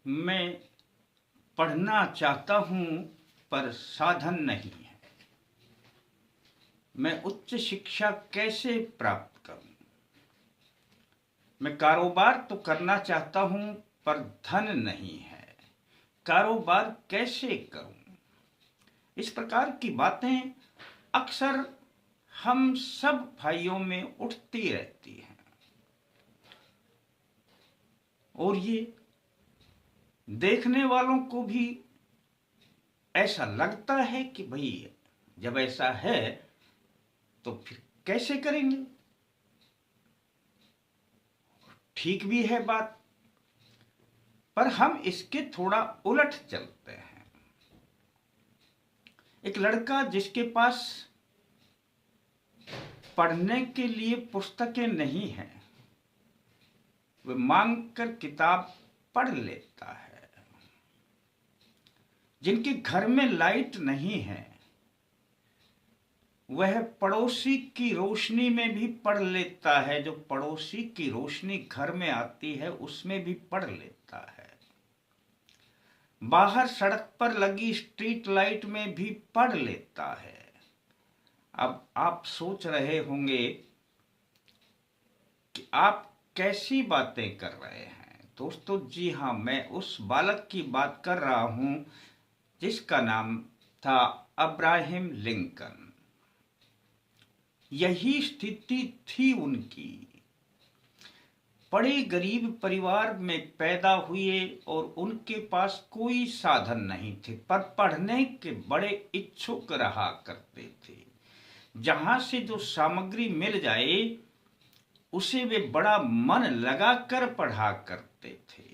मैं पढ़ना चाहता हूँ पर साधन नहीं है। मैं उच्च शिक्षा कैसे प्राप्त करूँ? मैं कारोबार तो करना चाहता हूँ पर धन नहीं है। कारोबार कैसे करूँ? इस प्रकार की बातें अक्सर हम सब भाइयों में उठती रहती हैं और ये देखने वालों को भी ऐसा लगता है कि भाई जब ऐसा है तो फिर कैसे करेंगे। ठीक भी है बात, पर हम इसके थोड़ा उलट चलते हैं। एक लड़का जिसके पास पढ़ने के लिए पुस्तकें नहीं हैं, वह मांग कर किताब पढ़ लेता है। जिनके घर में लाइट नहीं है, वह पड़ोसी की रोशनी में भी पढ़ लेता है। जो पड़ोसी की रोशनी घर में आती है उसमें भी पढ़ लेता है। बाहर सड़क पर लगी स्ट्रीट लाइट में भी पढ़ लेता है। अब आप सोच रहे होंगे कि आप कैसी बातें कर रहे हैं। दोस्तों जी हाँ, मैं उस बालक की बात कर रहा हूं जिसका नाम था अब्राहम लिंकन। यही स्थिति थी उनकी। बड़े गरीब परिवार में पैदा हुए और उनके पास कोई साधन नहीं थे, पर पढ़ने के बड़े इच्छुक रहा करते थे। जहां से जो सामग्री मिल जाए उसे वे बड़ा मन लगाकर पढ़ा करते थे।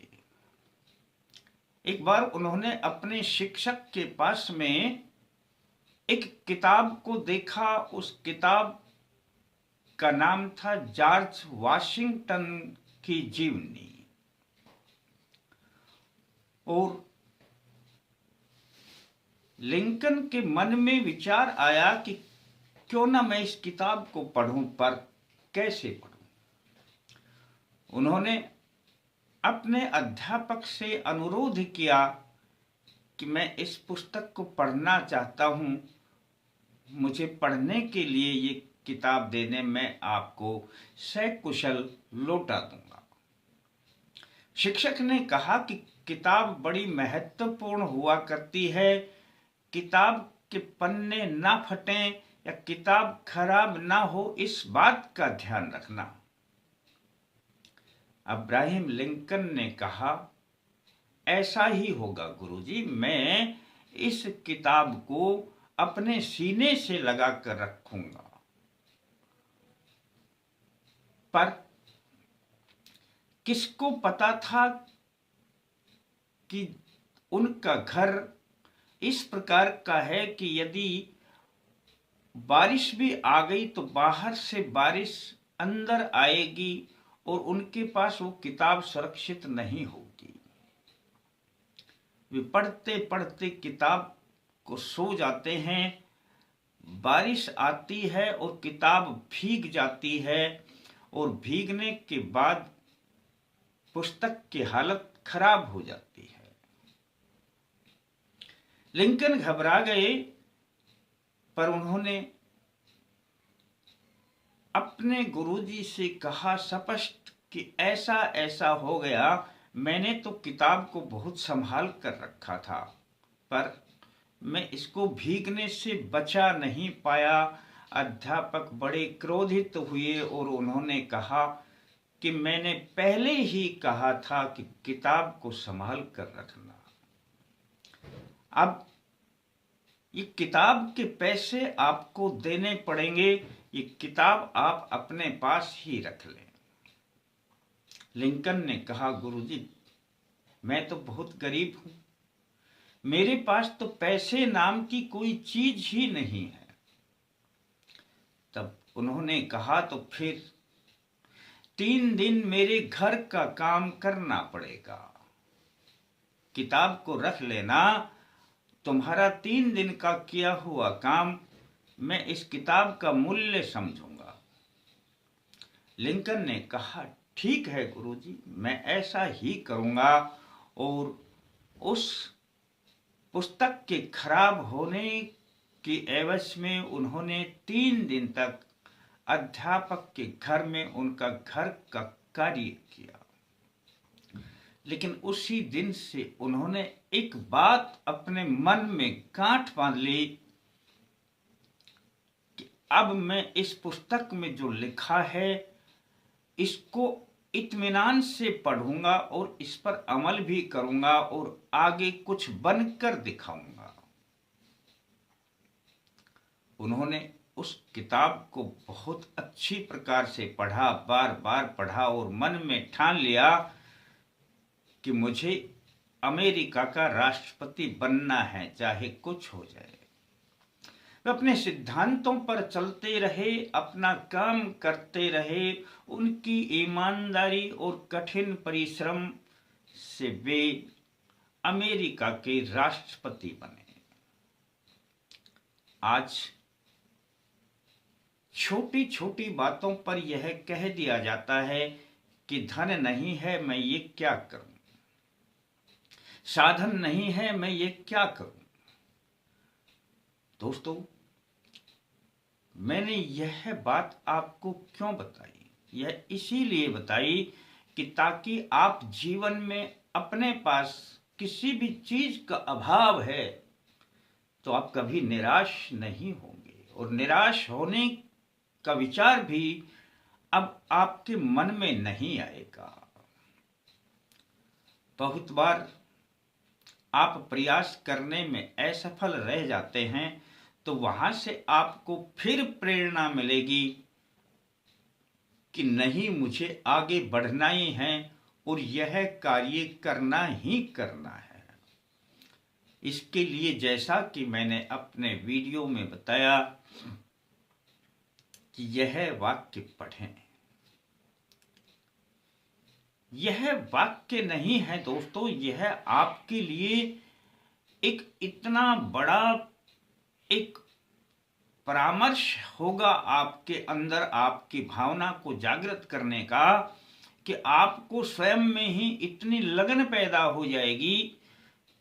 एक बार उन्होंने अपने शिक्षक के पास में एक किताब को देखा। उस किताब का नाम था जॉर्ज वाशिंगटन की जीवनी। और लिंकन के मन में विचार आया कि क्यों ना मैं इस किताब को पढूं, पर कैसे पढूं। उन्होंने अपने अध्यापक से अनुरोध किया कि मैं इस पुस्तक को पढ़ना चाहता हूं, मुझे पढ़ने के लिए ये किताब देने में आपको सकुशल लौटा दूंगा। शिक्षक ने कहा कि किताब बड़ी महत्वपूर्ण हुआ करती है। किताब के पन्ने ना फटें या किताब खराब ना हो, इस बात का ध्यान रखना। अब्राहम लिंकन ने कहा, ऐसा ही होगा गुरुजी, मैं इस किताब को अपने सीने से लगा कर रखूंगा। पर किसको पता था कि उनका घर इस प्रकार का है कि यदि बारिश भी आ गई तो बाहर से बारिश अंदर आएगी और उनके पास वो किताब सुरक्षित नहीं होगी। वे पढ़ते पढ़ते किताब को सो जाते हैं। बारिश आती है और किताब भीग जाती है और भीगने के बाद पुस्तक की हालत खराब हो जाती है। लिंकन घबरा गए, पर उन्होंने अपने गुरुजी से कहा स्पष्ट कि ऐसा ऐसा हो गया। मैंने तो किताब को बहुत संभाल कर रखा था, पर मैं इसको भीगने से बचा नहीं पाया। अध्यापक बड़े क्रोधित हुए और उन्होंने कहा कि मैंने पहले ही कहा था कि किताब को संभाल कर रखना। अब ये किताब के पैसे आपको देने पड़ेंगे, ये किताब आप अपने पास ही रख लें। लिंकन ने कहा, गुरुजी मैं तो बहुत गरीब हूं, मेरे पास तो पैसे नाम की कोई चीज ही नहीं है। तब उन्होंने कहा, तो फिर 3 दिन मेरे घर का काम करना पड़ेगा। किताब को रख लेना, तुम्हारा 3 दिन का किया हुआ काम मैं इस किताब का मूल्य समझूंगा। लिंकन ने कहा, ठीक है गुरुजी, मैं ऐसा ही करूंगा। और उस पुस्तक के खराब होने की एवज में उन्होंने 3 दिन तक अध्यापक के घर में उनका घर का कार्य किया। लेकिन उसी दिन से उन्होंने एक बात अपने मन में गांठ बांध ली कि अब मैं इस पुस्तक में जो लिखा है इसको इत्मीनान से पढ़ूंगा और इस पर अमल भी करूंगा और आगे कुछ बनकर दिखाऊंगा। उन्होंने उस किताब को बहुत अच्छी प्रकार से पढ़ा, बार बार पढ़ा और मन में ठान लिया कि मुझे अमेरिका का राष्ट्रपति बनना है, चाहे कुछ हो जाए। वे अपने सिद्धांतों पर चलते रहे, अपना काम करते रहे। उनकी ईमानदारी और कठिन परिश्रम से वे अमेरिका के राष्ट्रपति बने। आज छोटी छोटी बातों पर यह कह दिया जाता है कि धन नहीं है मैं ये क्या करूं, साधन नहीं है मैं ये क्या करूं। दोस्तों, मैंने यह बात आपको क्यों बताई? यह इसीलिए बताई कि ताकि आप जीवन में अपने पास किसी भी चीज का अभाव है तो आप कभी निराश नहीं होंगे, और निराश होने का विचार भी अब आपके मन में नहीं आएगा। बहुत बार आप प्रयास करने में असफल रह जाते हैं तो वहां से आपको फिर प्रेरणा मिलेगी कि नहीं, मुझे आगे बढ़ना ही है और यह कार्य करना ही करना है। इसके लिए जैसा कि मैंने अपने वीडियो में बताया कि यह वाक्य पढ़ें। यह वाक्य नहीं है दोस्तों, यह आपके लिए एक इतना बड़ा एक परामर्श होगा आपके अंदर, आपकी भावना को जागृत करने का, कि आपको स्वयं में ही इतनी लगन पैदा हो जाएगी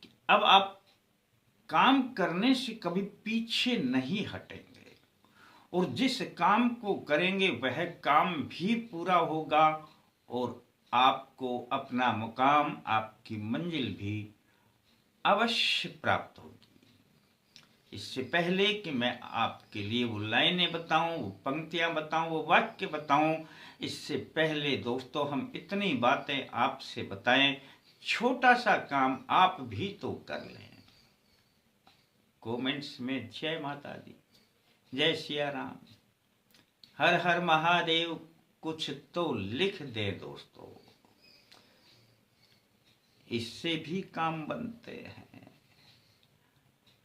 कि अब आप काम करने से कभी पीछे नहीं हटेंगे और जिस काम को करेंगे वह काम भी पूरा होगा और आपको अपना मुकाम, आपकी मंजिल भी अवश्य प्राप्त होगी। इससे पहले कि मैं आपके लिए वो लाइनें बताऊं, वो पंक्तियां बताऊं, वो वाक्य बताऊं, इससे पहले दोस्तों हम इतनी बातें आपसे बताएं, छोटा सा काम आप भी तो कर लें। कमेंट्स में जय माता दी, जय सिया राम, हर हर महादेव कुछ तो लिख दे दोस्तों, इससे भी काम बनते हैं।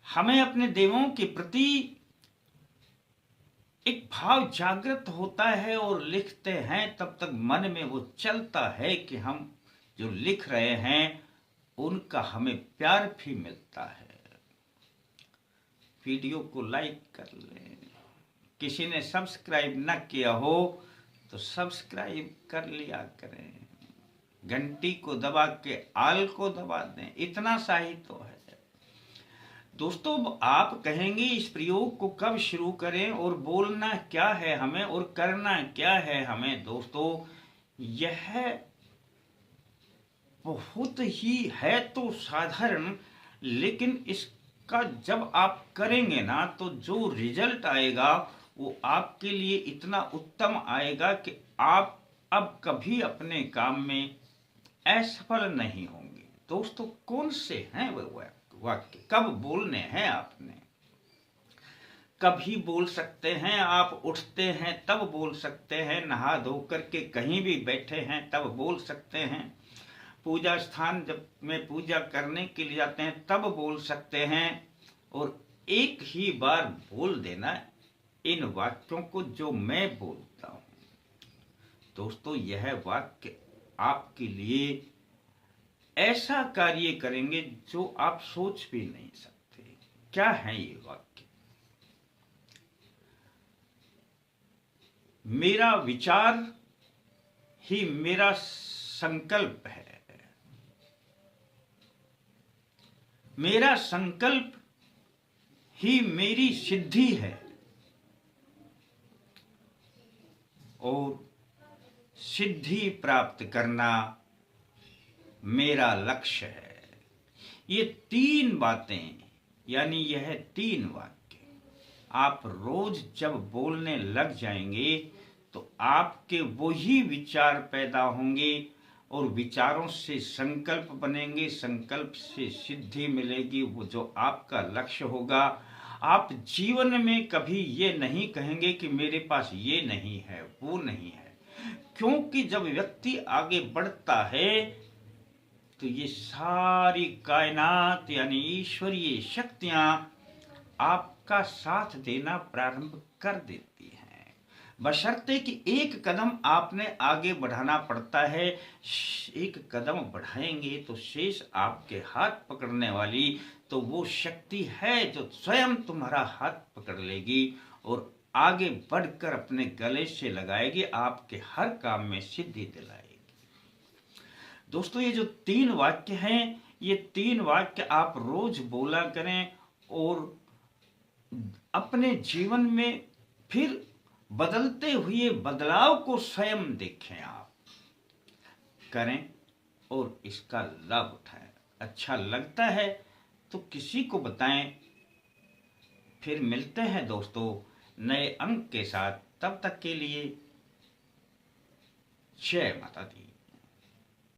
हमें अपने देवों के प्रति एक भाव जागृत होता है और लिखते हैं, तब तक मन में वो चलता है कि हम जो लिख रहे हैं उनका हमें प्यार भी मिलता है। वीडियो को लाइक कर लें, किसी ने सब्सक्राइब न किया हो तो सब्सक्राइब कर लिया करें, घंटी को दबा के आल को दबा दें, इतना सा ही तो है। दोस्तों, आप कहेंगे इस प्रयोग को कब शुरू करें और बोलना क्या है हमें और करना क्या है हमें। दोस्तों, यह बहुत ही है तो साधारण, लेकिन इसका जब आप करेंगे ना तो जो रिजल्ट आएगा वो आपके लिए इतना उत्तम आएगा कि आप अब कभी अपने काम में असफल नहीं होंगे। दोस्तों, कौन से हैं वो वाक्य, कब बोलने हैं आपने? कभी बोल सकते हैं, आप उठते हैं तब बोल सकते हैं, नहा धो करके कहीं भी बैठे हैं तब बोल सकते हैं, पूजा स्थान जब में पूजा करने के लिए जाते हैं तब बोल सकते हैं। और एक ही बार बोल देना इन वाक्यों को जो मैं बोलता हूं। दोस्तों, यह वाक्य आपके लिए ऐसा कार्य करेंगे जो आप सोच भी नहीं सकते। क्या है ये वाक्य? मेरा विचार ही मेरा संकल्प है, मेरा संकल्प ही मेरी सिद्धि है और सिद्धि प्राप्त करना मेरा लक्ष्य है। ये 3 बातें, यानी यह 3 वाक्य आप रोज जब बोलने लग जाएंगे तो आपके वही विचार पैदा होंगे और विचारों से संकल्प बनेंगे, संकल्प से सिद्धि मिलेगी, वो जो आपका लक्ष्य होगा। आप जीवन में कभी ये नहीं कहेंगे कि मेरे पास ये नहीं है, वो नहीं है, क्योंकि जब व्यक्ति आगे बढ़ता है तो ये सारी कायनात यानी ईश्वरीय शक्तियां आपका साथ देना प्रारंभ कर देती हैं, बशर्ते कि एक कदम आपने आगे बढ़ाना पड़ता है। एक कदम बढ़ाएंगे तो शेष आपके हाथ पकड़ने वाली तो वो शक्ति है जो स्वयं तुम्हारा हाथ पकड़ लेगी और आगे बढ़कर अपने गले से लगाएगी, आपके हर काम में सिद्धि दिलाएगी। दोस्तों, ये जो 3 वाक्य हैं, ये 3 वाक्य आप रोज बोला करें और अपने जीवन में फिर बदलते हुए बदलाव को स्वयं देखें, आप करें और इसका लाभ उठाएं। अच्छा लगता है तो किसी को बताएं। फिर मिलते हैं दोस्तों नए अंक के साथ, तब तक के लिए जय माता दी।